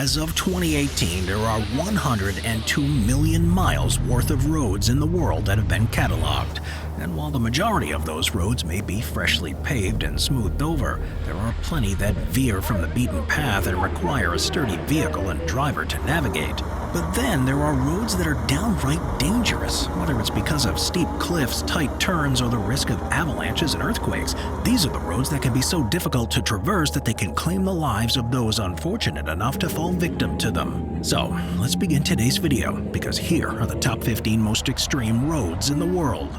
As of 2018, there are 102 million miles worth of roads in the world that have been cataloged. And while the majority of those roads may be freshly paved and smoothed over, there are plenty that veer from the beaten path and require a sturdy vehicle and driver to navigate. But then there are roads that are downright dangerous, whether it's because of steep cliffs, tight turns, or the risk of avalanches and earthquakes. These are the roads that can be so difficult to traverse that they can claim the lives of those unfortunate enough to fall victim to them. So, let's begin today's video, because here are the top 15 most extreme roads in the world.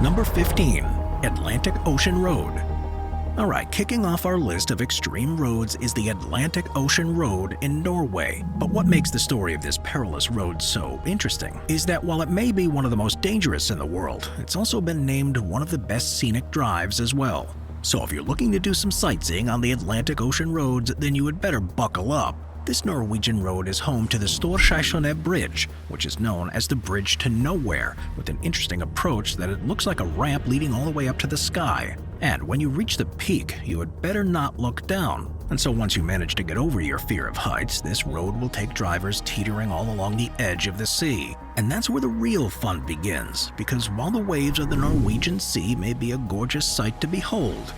Number 15. Atlantic Ocean Road. Alright, kicking off our list of extreme roads is the Atlantic Ocean Road in Norway. But what makes the story of this perilous road so interesting is that while it may be one of the most dangerous in the world, it's also been named one of the best scenic drives as well. So if you're looking to do some sightseeing on the Atlantic Ocean roads, then you would better buckle up. This Norwegian road is home to the Storskjelsånet Bridge, which is known as the Bridge to Nowhere, with an interesting approach that it looks like a ramp leading all the way up to the sky. And when you reach the peak, you had better not look down. And so once you manage to get over your fear of heights, this road will take drivers teetering all along the edge of the sea. And that's where the real fun begins, because while the waves of the Norwegian Sea may be a gorgeous sight to behold,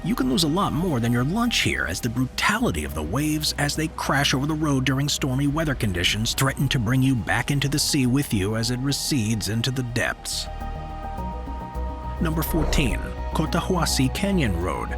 you can lose a lot more than your lunch here, as the brutality of the waves as they crash over the road during stormy weather conditions threaten to bring you back into the sea with you as it recedes into the depths. Number 14. Cotahuasi Canyon Road.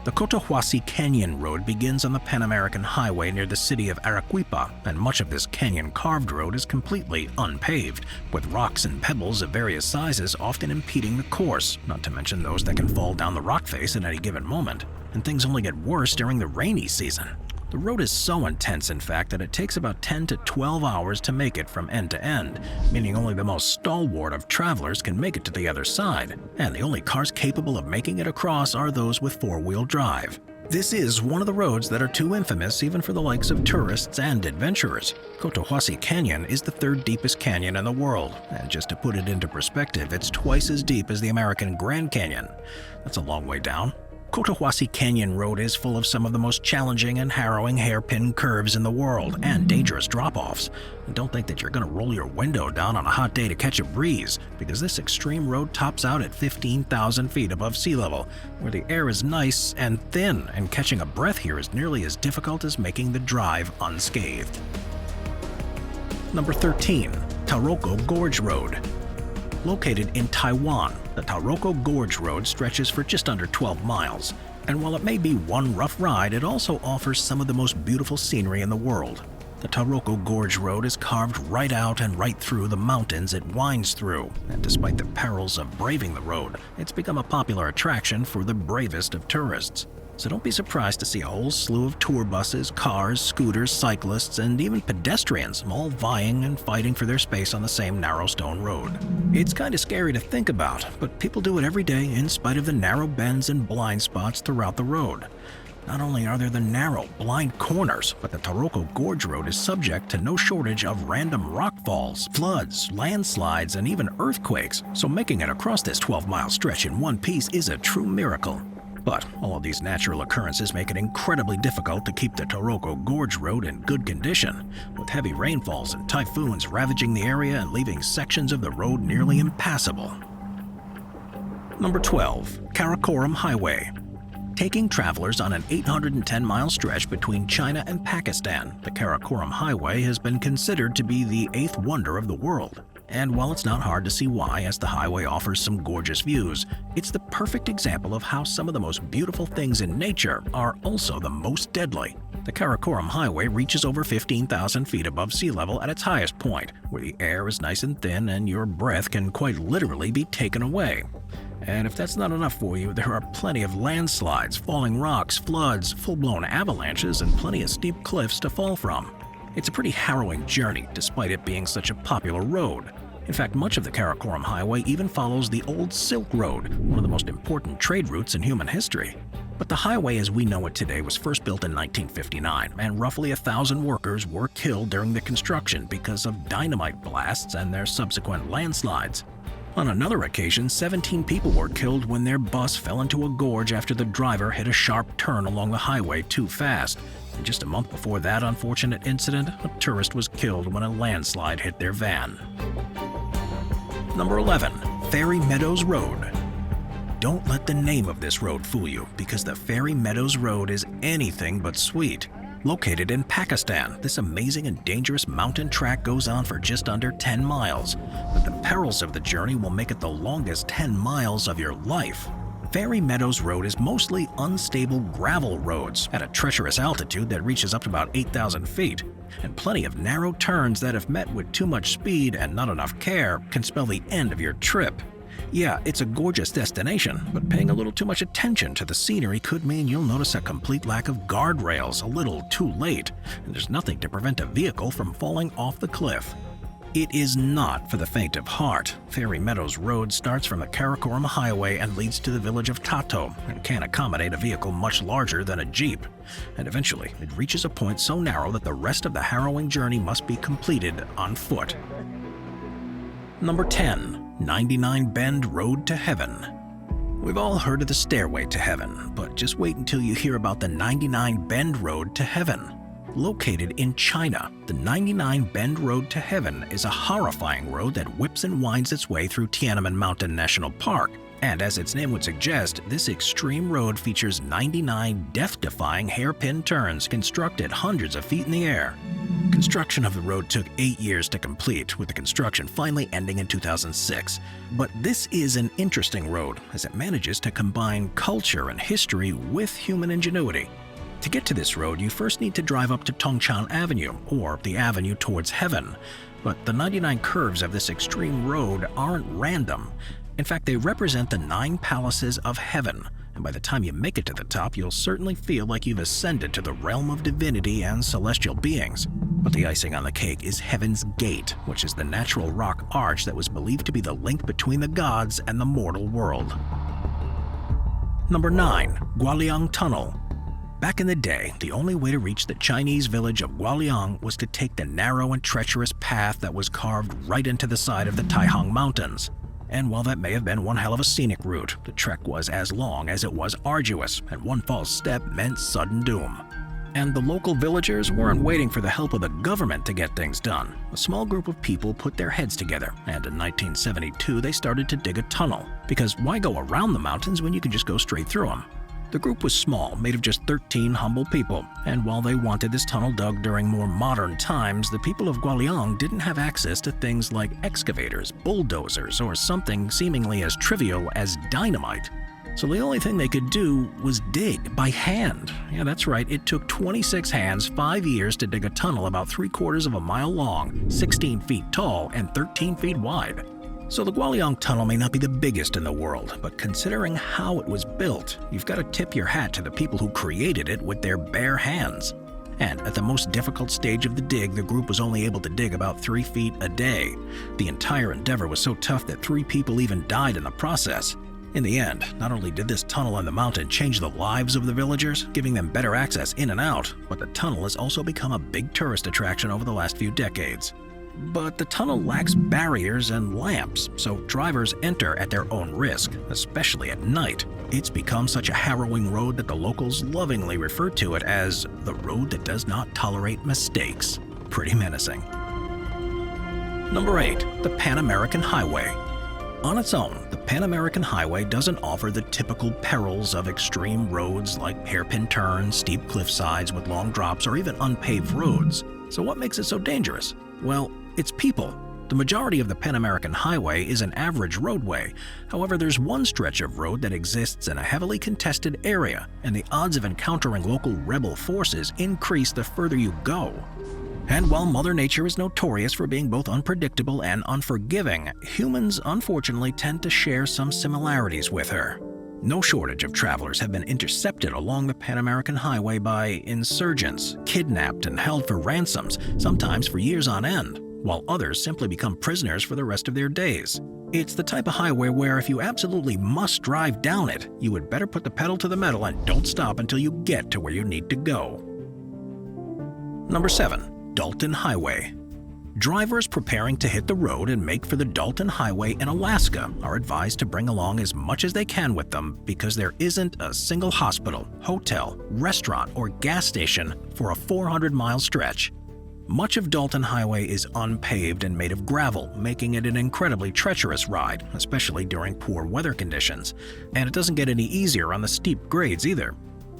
The Cotahuasi Canyon Road begins on the Pan American Highway near the city of Arequipa, and much of this canyon-carved road is completely unpaved, with rocks and pebbles of various sizes often impeding the course, not to mention those that can fall down the rock face at any given moment. And things only get worse during the rainy season. The road is so intense, in fact, that it takes about 10 to 12 hours to make it from end to end, meaning only the most stalwart of travelers can make it to the other side, and the only cars capable of making it across are those with four-wheel drive. This is one of the roads that are too infamous even for the likes of tourists and adventurers. Cotahuasi Canyon is the third deepest canyon in the world, and just to put it into perspective, it's twice as deep as the American Grand Canyon. That's a long way down. Cotahuasi Canyon Road is full of some of the most challenging and harrowing hairpin curves in the world and dangerous drop-offs. And don't think that you're going to roll your window down on a hot day to catch a breeze, because this extreme road tops out at 15,000 feet above sea level, where the air is nice and thin, and catching a breath here is nearly as difficult as making the drive unscathed. Number 13. Taroko Gorge Road. Located in Taiwan, the Taroko Gorge Road stretches for just under 12 miles, and while it may be one rough ride, it also offers some of the most beautiful scenery in the world. The Taroko Gorge Road is carved right out and right through the mountains it winds through, and despite the perils of braving the road, it's become a popular attraction for the bravest of tourists. So don't be surprised to see a whole slew of tour buses, cars, scooters, cyclists, and even pedestrians all vying and fighting for their space on the same narrow stone road. It's kind of scary to think about, but people do it every day in spite of the narrow bends and blind spots throughout the road. Not only are there the narrow, blind corners, but the Taroko Gorge Road is subject to no shortage of random rockfalls, floods, landslides, and even earthquakes, so making it across this 12-mile stretch in one piece is a true miracle. But all of these natural occurrences make it incredibly difficult to keep the Taroko Gorge Road in good condition, with heavy rainfalls and typhoons ravaging the area and leaving sections of the road nearly impassable. Number 12. Karakoram Highway. Taking travelers on an 810-mile stretch between China and Pakistan, the Karakoram Highway has been considered to be the eighth wonder of the world. And while it's not hard to see why, as the highway offers some gorgeous views, it's the perfect example of how some of the most beautiful things in nature are also the most deadly. The Karakoram Highway reaches over 15,000 feet above sea level at its highest point, where the air is nice and thin and your breath can quite literally be taken away. And if that's not enough for you, there are plenty of landslides, falling rocks, floods, full-blown avalanches, and plenty of steep cliffs to fall from. It's a pretty harrowing journey, despite it being such a popular road. In fact, much of the Karakoram Highway even follows the old Silk Road, one of the most important trade routes in human history. But the highway as we know it today was first built in 1959, and roughly 1,000 workers were killed during the construction because of dynamite blasts and their subsequent landslides. On another occasion, 17 people were killed when their bus fell into a gorge after the driver hit a sharp turn along the highway too fast. And just a month before that unfortunate incident, a tourist was killed when a landslide hit their van. Number 11. Fairy Meadows Road. Don't let the name of this road fool you, because the Fairy Meadows Road is anything but sweet. Located in Pakistan, this amazing and dangerous mountain track goes on for just under 10 miles, but the perils of the journey will make it the longest 10 miles of your life. Fairy Meadows Road is mostly unstable gravel roads at a treacherous altitude that reaches up to about 8,000 feet, and plenty of narrow turns that, if met with too much speed and not enough care, can spell the end of your trip. Yeah, it's a gorgeous destination, but paying a little too much attention to the scenery could mean you'll notice a complete lack of guardrails a little too late, and there's nothing to prevent a vehicle from falling off the cliff. It is not for the faint of heart. Fairy Meadows Road starts from the Karakoram Highway and leads to the village of Tato and can accommodate a vehicle much larger than a Jeep. And eventually, it reaches a point so narrow that the rest of the harrowing journey must be completed on foot. Number 10. 99 Bend Road to Heaven. We've all heard of the Stairway to Heaven, but just wait until you hear about the 99 Bend Road to Heaven. Located in China, the 99 Bend Road to Heaven is a horrifying road that whips and winds its way through Tiananmen Mountain National Park. And as its name would suggest, this extreme road features 99 death-defying hairpin turns constructed hundreds of feet in the air. Construction of the road took 8 years to complete, with the construction finally ending in 2006. But this is an interesting road, as it manages to combine culture and history with human ingenuity. To get to this road, you first need to drive up to Tongchan Avenue, or the avenue towards heaven. But the 99 curves of this extreme road aren't random. In fact, they represent the 9 palaces of heaven, and by the time you make it to the top, you'll certainly feel like you've ascended to the realm of divinity and celestial beings. But the icing on the cake is Heaven's Gate, which is the natural rock arch that was believed to be the link between the gods and the mortal world. Number 9. Guoliang Tunnel. Back in the day, the only way to reach the Chinese village of Guoliang was to take the narrow and treacherous path that was carved right into the side of the Taihang Mountains. And while that may have been one hell of a scenic route, the trek was as long as it was arduous, and one false step meant sudden doom. And the local villagers weren't waiting for the help of the government to get things done. A small group of people put their heads together, and in 1972 they started to dig a tunnel. Because why go around the mountains when you can just go straight through them? The group was small, made of just 13 humble people, and while they wanted this tunnel dug during more modern times, the people of Guoliang didn't have access to things like excavators, bulldozers, or something seemingly as trivial as dynamite. So the only thing they could do was dig by hand. Yeah, that's right, it took 26 hands, 5 years to dig a tunnel about 3/4 of a mile long, 16 feet tall, and 13 feet wide. So the Guoliang Tunnel may not be the biggest in the world, but considering how it was built, you've got to tip your hat to the people who created it with their bare hands. And at the most difficult stage of the dig, the group was only able to dig about 3 feet a day. The entire endeavor was so tough that 3 people even died in the process. In the end, not only did this tunnel in the mountain change the lives of the villagers, giving them better access in and out, but the tunnel has also become a big tourist attraction over the last few decades. But the tunnel lacks barriers and lamps, so drivers enter at their own risk, especially at night. It's become such a harrowing road that the locals lovingly refer to it as the road that does not tolerate mistakes. Pretty menacing. Number 8. The Pan American Highway. On its own, the Pan American Highway doesn't offer the typical perils of extreme roads like hairpin turns, steep cliff sides with long drops, or even unpaved roads. So what makes it so dangerous? Well, it's people. The majority of the Pan American Highway is an average roadway. However, there's one stretch of road that exists in a heavily contested area, and the odds of encountering local rebel forces increase the further you go. And while Mother Nature is notorious for being both unpredictable and unforgiving, humans unfortunately tend to share some similarities with her. No shortage of travelers have been intercepted along the Pan American Highway by insurgents, kidnapped and held for ransoms, sometimes for years on end, while others simply become prisoners for the rest of their days. It's the type of highway where if you absolutely must drive down it, you would better put the pedal to the metal and don't stop until you get to where you need to go. Number 7. Dalton Highway. Drivers preparing to hit the road and make for the Dalton Highway in Alaska are advised to bring along as much as they can with them because there isn't a single hospital, hotel, restaurant, or gas station for a 400-mile stretch. Much of Dalton Highway is unpaved and made of gravel, making it an incredibly treacherous ride, especially during poor weather conditions. And it doesn't get any easier on the steep grades either.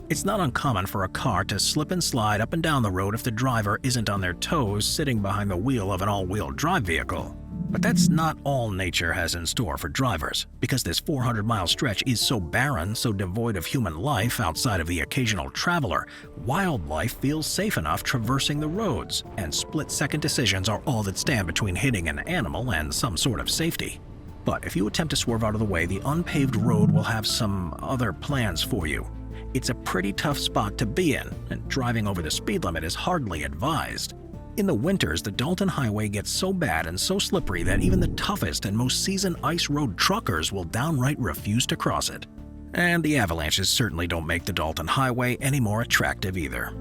It's not uncommon for a car to slip and slide up and down the road if the driver isn't on their toes sitting behind the wheel of an all-wheel drive vehicle. But that's not all nature has in store for drivers, because this 400-mile stretch is so barren, so devoid of human life outside of the occasional traveler. Wildlife feels safe enough traversing the roads, and split-second decisions are all that stand between hitting an animal and some sort of safety. But if you attempt to swerve out of the way, the unpaved road will have some other plans for you. It's a pretty tough spot to be in, and driving over the speed limit is hardly advised. In the winters, the Dalton Highway gets so bad and so slippery that even the toughest and most seasoned ice road truckers will downright refuse to cross it. And the avalanches certainly don't make the Dalton Highway any more attractive either.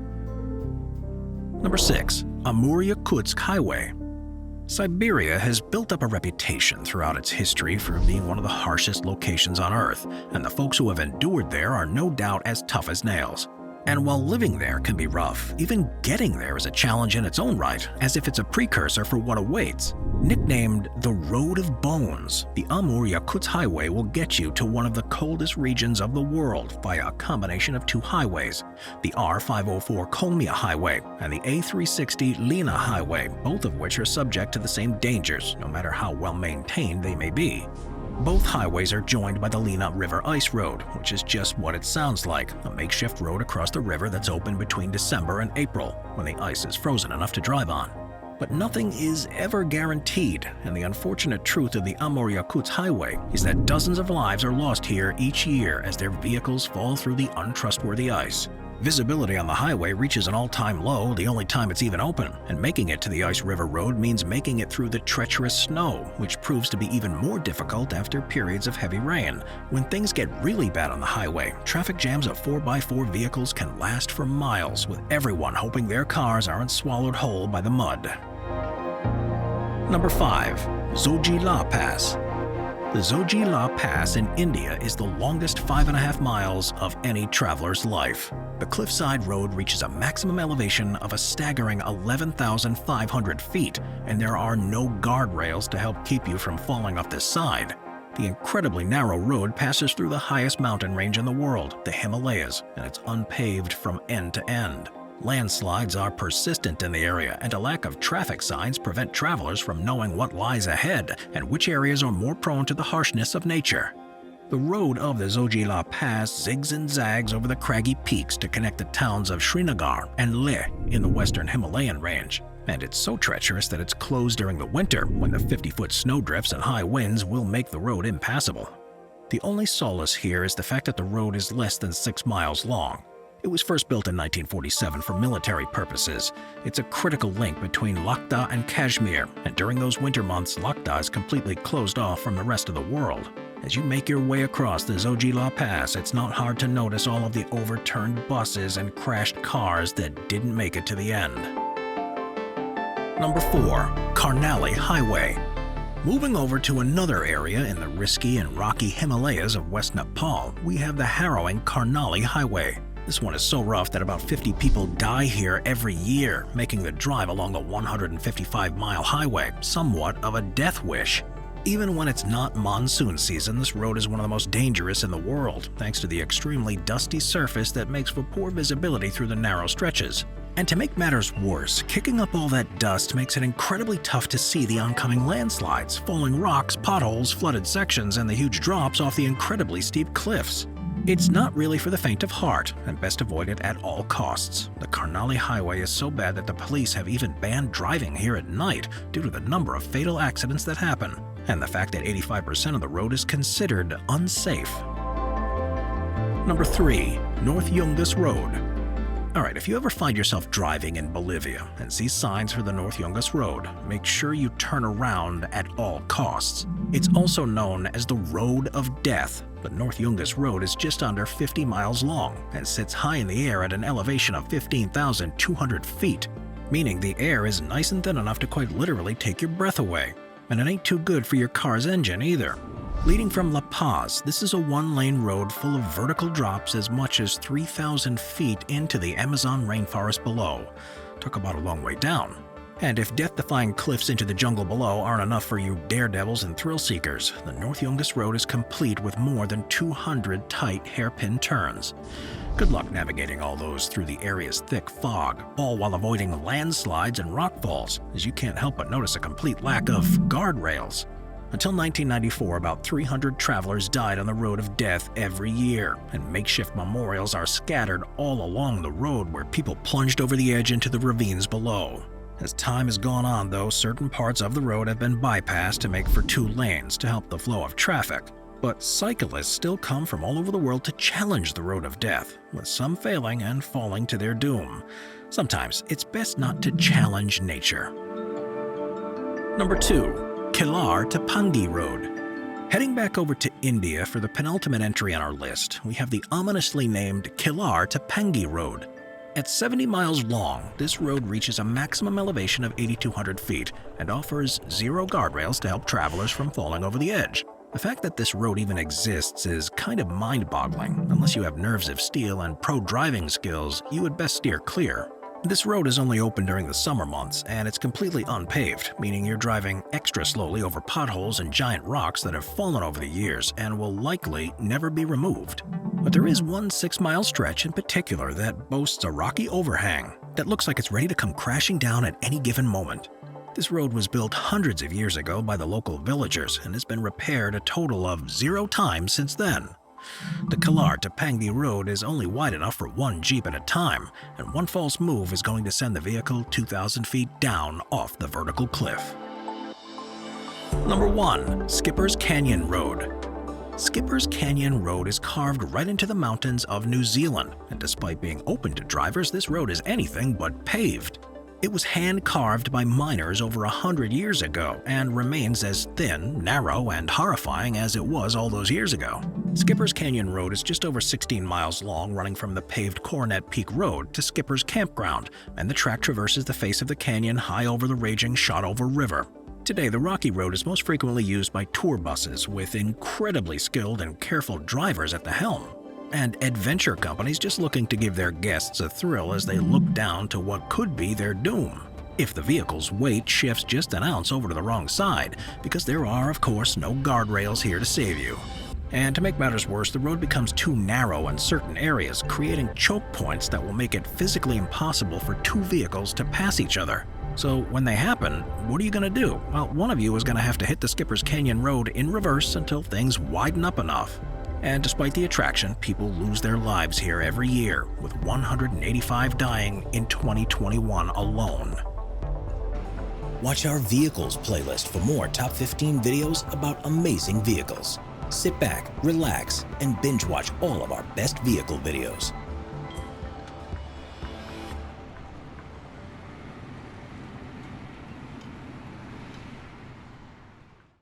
Number 6. Amur-Yakutsk Highway. Siberia has built up a reputation throughout its history for being one of the harshest locations on Earth, and the folks who have endured there are no doubt as tough as nails. And while living there can be rough, even getting there is a challenge in its own right, as if it's a precursor for what awaits. Nicknamed the Road of Bones, the Amur-Yakutsk Highway will get you to one of the coldest regions of the world via a combination of two highways, the R504 Kolmia Highway and the A360 Lena Highway, both of which are subject to the same dangers, no matter how well maintained they may be. Both highways are joined by the Lena River Ice Road, which is just what it sounds like, a makeshift road across the river that's open between December and April, when the ice is frozen enough to drive on. But nothing is ever guaranteed, and the unfortunate truth of the Amur-Yakutsk Highway is that dozens of lives are lost here each year as their vehicles fall through the untrustworthy ice. Visibility on the highway reaches an all-time low the only time it's even open, and making it to the Ice River Road means making it through the treacherous snow, which proves to be even more difficult after periods of heavy rain. When things get really bad on the highway, traffic jams of 4x4 vehicles can last for miles, with everyone hoping their cars aren't swallowed whole by the mud. Number 5. Zoji La Pass. The Zoji La Pass in India is the longest 5.5 miles of any traveler's life. The cliffside road reaches a maximum elevation of a staggering 11,500 feet, and there are no guardrails to help keep you from falling off the side. The incredibly narrow road passes through the highest mountain range in the world, the Himalayas, and it's unpaved from end to end. Landslides are persistent in the area, and a lack of traffic signs prevent travelers from knowing what lies ahead and which areas are more prone to the harshness of nature. The road of the Zoji La Pass zigs and zags over the craggy peaks to connect the towns of Srinagar and Leh in the western Himalayan range. And it's so treacherous that it's closed during the winter, when the 50-foot snowdrifts and high winds will make the road impassable. The only solace here is the fact that the road is less than 6 miles long. It was first built in 1947 for military purposes. It's a critical link between Ladakh and Kashmir, and during those winter months, Ladakh is completely closed off from the rest of the world. As you make your way across the Zoji La Pass, it's not hard to notice all of the overturned buses and crashed cars that didn't make it to the end. Number 4. Karnali Highway. Moving over to another area in the risky and rocky Himalayas of West Nepal, we have the harrowing Karnali Highway. This one is so rough that about 50 people die here every year, making the drive along the 155-mile highway somewhat of a death wish. Even when it's not monsoon season, this road is one of the most dangerous in the world, thanks to the extremely dusty surface that makes for poor visibility through the narrow stretches. And to make matters worse, kicking up all that dust makes it incredibly tough to see the oncoming landslides, falling rocks, potholes, flooded sections, and the huge drops off the incredibly steep cliffs. It's not really for the faint of heart, and best avoided at all costs. The Karnali Highway is so bad that the police have even banned driving here at night due to the number of fatal accidents that happen, and the fact that 85% of the road is considered unsafe. Number 3. North YUNGAS Road. Alright, if you ever find yourself driving in Bolivia and see signs for the North YUNGAS Road, make sure you turn around at all costs. It's also known as the Road of Death. The North YUNGAS Road is just under 50 miles long and sits high in the air at an elevation of 15,200 feet. meaning the air is nice and thin enough to quite literally take your breath away. And it ain't too good for your car's engine either. Leading from La Paz, this is a one-lane road full of vertical drops as much as 3,000 feet into the Amazon rainforest below. Talk about a long way down. And if death-defying cliffs into the jungle below aren't enough for you daredevils and thrill-seekers, the North YUNGAS Road is complete with more than 200 tight hairpin turns. Good luck navigating all those through the area's thick fog, all while avoiding landslides and rockfalls, as you can't help but notice a complete lack of guardrails. Until 1994, about 300 travelers died on the road of death every year, and makeshift memorials are scattered all along the road where people plunged over the edge into the ravines below. As time has gone on, though, certain parts of the road have been bypassed to make for 2 lanes to help the flow of traffic. But cyclists still come from all over the world to challenge the road of death, with some failing and falling to their doom. Sometimes it's best not to challenge nature. Number 2. Killar to Pangi Road. Heading back over to India for the penultimate entry on our list, we have the ominously named Killar to Pangi Road. At 70 miles long, this road reaches a maximum elevation of 8,200 feet and offers 0 guardrails to help travelers from falling over the edge. The fact that this road even exists is kind of mind-boggling. Unless you have nerves of steel and pro driving skills, you would best steer clear. This road is only open during the summer months, and it's completely unpaved, meaning you're driving extra slowly over potholes and giant rocks that have fallen over the years and will likely never be removed. But there is one 6-mile stretch in particular that boasts a rocky overhang that looks like it's ready to come crashing down at any given moment. This road was built hundreds of years ago by the local villagers and has been repaired a total of 0 times since then. The Killar to Pangi Road is only wide enough for 1 Jeep at a time, and one false move is going to send the vehicle 2,000 feet down off the vertical cliff. Number 1. Skipper's Canyon Road. Skipper's Canyon Road is carved right into the mountains of New Zealand, and despite being open to drivers, this road is anything but paved. It was hand-carved by miners over 100 years ago and remains as thin, narrow, and horrifying as it was all those years ago. Skipper's Canyon Road is just over 16 miles long, running from the paved Coronet Peak Road to Skipper's Campground, and the track traverses the face of the canyon high over the raging Shotover River. Today, the rocky road is most frequently used by tour buses with incredibly skilled and careful drivers at the helm, and adventure companies just looking to give their guests a thrill as they look down to what could be their doom if the vehicle's weight shifts just an ounce over to the wrong side, because there are, of course, no guardrails here to save you. And to make matters worse, the road becomes too narrow in certain areas, creating choke points that will make it physically impossible for 2 vehicles to pass each other. So when they happen, what are you going to do? Well, one of you is going to have to hit the Skipper's Canyon Road in reverse until things widen up enough. And despite the attraction, people lose their lives here every year, with 185 dying in 2021 alone. Watch our Vehicles playlist for more top 15 videos about amazing vehicles. Sit back, relax, and binge watch all of our best vehicle videos.